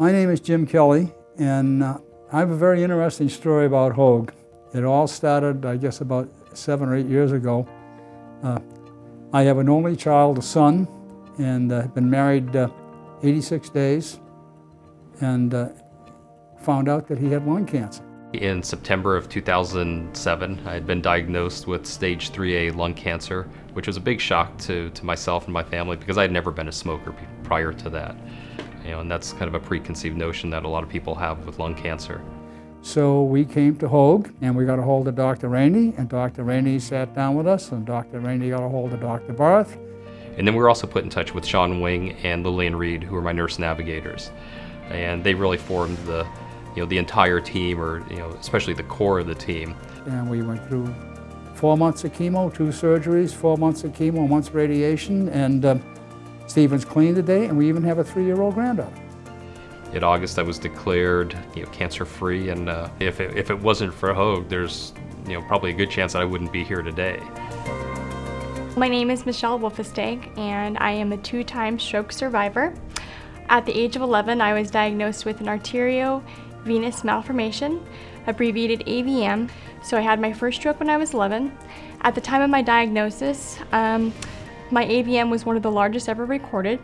My name is Jim Kelly, and I have a very interesting story about Hoag. It all started, I guess, about 7 or 8 years ago. I have an only child, a son, and have been married 86 days, and found out that he had lung cancer. In September of 2007, I had been diagnosed with stage 3A lung cancer, which was a big shock to myself and my family because I had never been a smoker prior to that. And that's kind of a preconceived notion that a lot of people have with lung cancer. So we came to Hoag, and we got a hold of Dr. Rainey, and Dr. Rainey sat down with us, and Dr. Rainey got a hold of Dr. Barth. And then we were also put in touch with Sean Wing and Lillian Reed, who were my nurse navigators. And they really formed the entire team, or especially the core of the team. And we went through 4 months of chemo, 2 surgeries, 4 months of chemo, months radiation, and Stephen's clean today, and we even have a 3-year-old granddaughter. In August, I was declared cancer-free, and if it wasn't for Hoag, there's probably a good chance that I wouldn't be here today. My name is Michelle Wolfesteg, and I am a 2-time stroke survivor. At the age of 11, I was diagnosed with an arteriovenous malformation, abbreviated AVM. So I had my first stroke when I was 11. At the time of my diagnosis, my AVM was one of the largest ever recorded.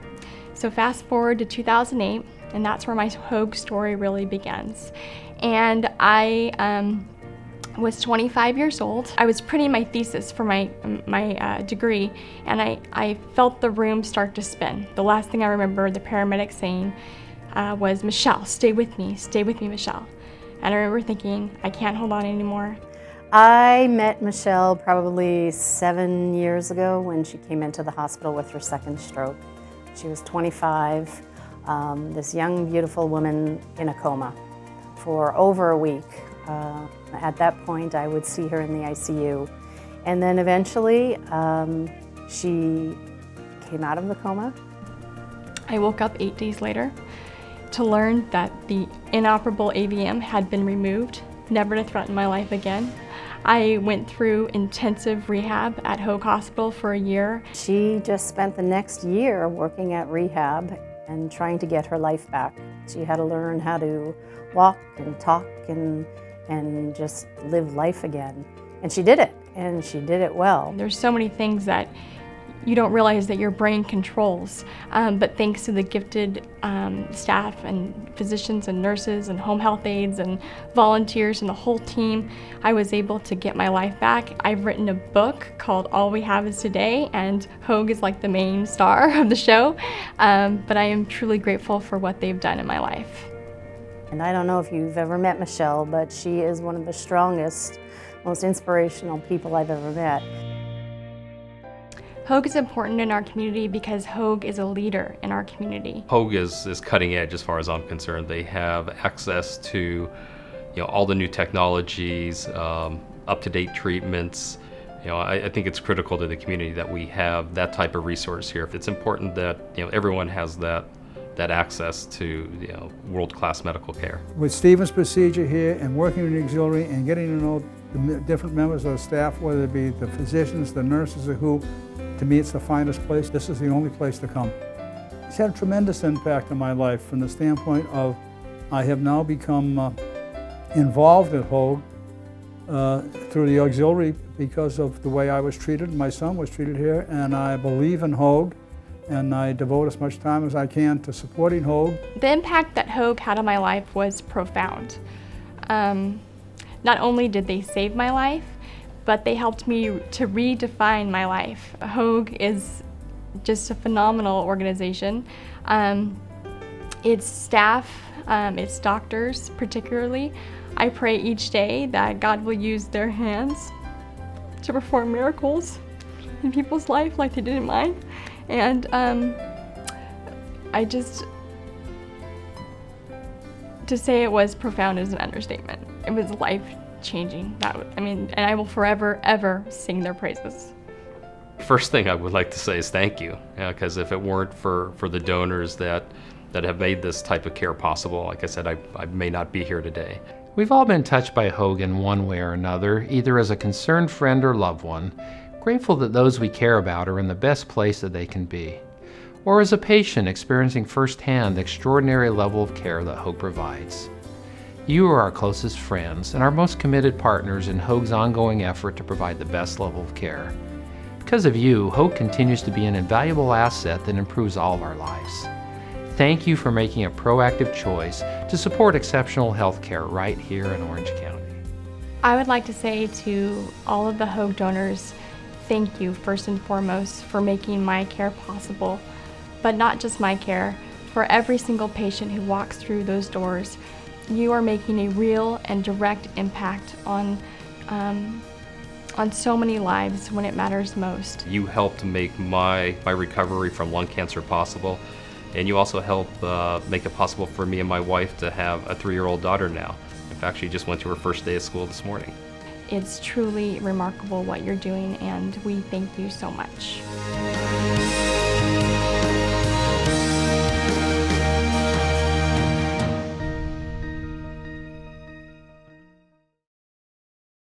So fast forward to 2008, and that's where my Hoag story really begins. And I was 25 years old. I was printing my thesis for my degree, and I felt the room start to spin. The last thing I remember the paramedic saying was, "Michelle, stay with me, Michelle." And I remember thinking, I can't hold on anymore. I met Michelle probably 7 years ago when she came into the hospital with her second stroke. She was 25, this young, beautiful woman in a coma for over a week. At that point, I would see her in the ICU. And then eventually, she came out of the coma. I woke up 8 days later to learn that the inoperable AVM had been removed, never to threaten my life again. I went through intensive rehab at Hoag Hospital for a year. She just spent the next year working at rehab and trying to get her life back. She had to learn how to walk and talk and just live life again. And she did it, and she did it well. There's so many things that you don't realize that your brain controls, but thanks to the gifted staff and physicians and nurses and home health aides and volunteers and the whole team, I was able to get my life back. I've written a book called All We Have Is Today, and Hoag is like the main star of the show, but I am truly grateful for what they've done in my life. And I don't know if you've ever met Michelle, but she is one of the strongest, most inspirational people I've ever met. Hoag is important in our community because Hoag is a leader in our community. Hoag is cutting edge as far as I'm concerned. They have access to all the new technologies, up-to-date treatments. I think it's critical to the community that we have that type of resource here. It's important that everyone has that access to world-class medical care. With Stephen's procedure here and working in the auxiliary and getting to know the different members of the staff, whether it be the physicians, the nurses, or who, to me it's the finest place. This is the only place to come. It's had a tremendous impact on my life from the standpoint of I have now become involved at Hoag through the auxiliary because of the way I was treated. My son was treated here, and I believe in Hoag, and I devote as much time as I can to supporting Hoag. The impact that Hoag had on my life was profound. Not only did they save my life, but they helped me to redefine my life. Hoag is just a phenomenal organization. Its staff, its doctors particularly, I pray each day that God will use their hands to perform miracles in people's life like they did in mine. And to say it was profound is an understatement. It was life-changing. And I will forever, ever sing their praises. First thing I would like to say is thank you, because if it weren't for the donors that have made this type of care possible, like I said, I may not be here today. We've all been touched by Hoag in one way or another, either as a concerned friend or loved one, grateful that those we care about are in the best place that they can be. or as a patient experiencing firsthand the extraordinary level of care that Hoag provides. You are our closest friends and our most committed partners in Hoag's ongoing effort to provide the best level of care. Because of you, Hoag continues to be an invaluable asset that improves all of our lives. Thank you for making a proactive choice to support exceptional health care right here in Orange County. I would like to say to all of the Hoag donors, thank you first and foremost for making my care possible, but not just my care, for every single patient who walks through those doors. You are making a real and direct impact on so many lives when it matters most. You helped make my recovery from lung cancer possible, and you also helped make it possible for me and my wife to have a 3-year-old daughter now. In fact, she just went to her first day of school this morning. It's truly remarkable what you're doing, and we thank you so much.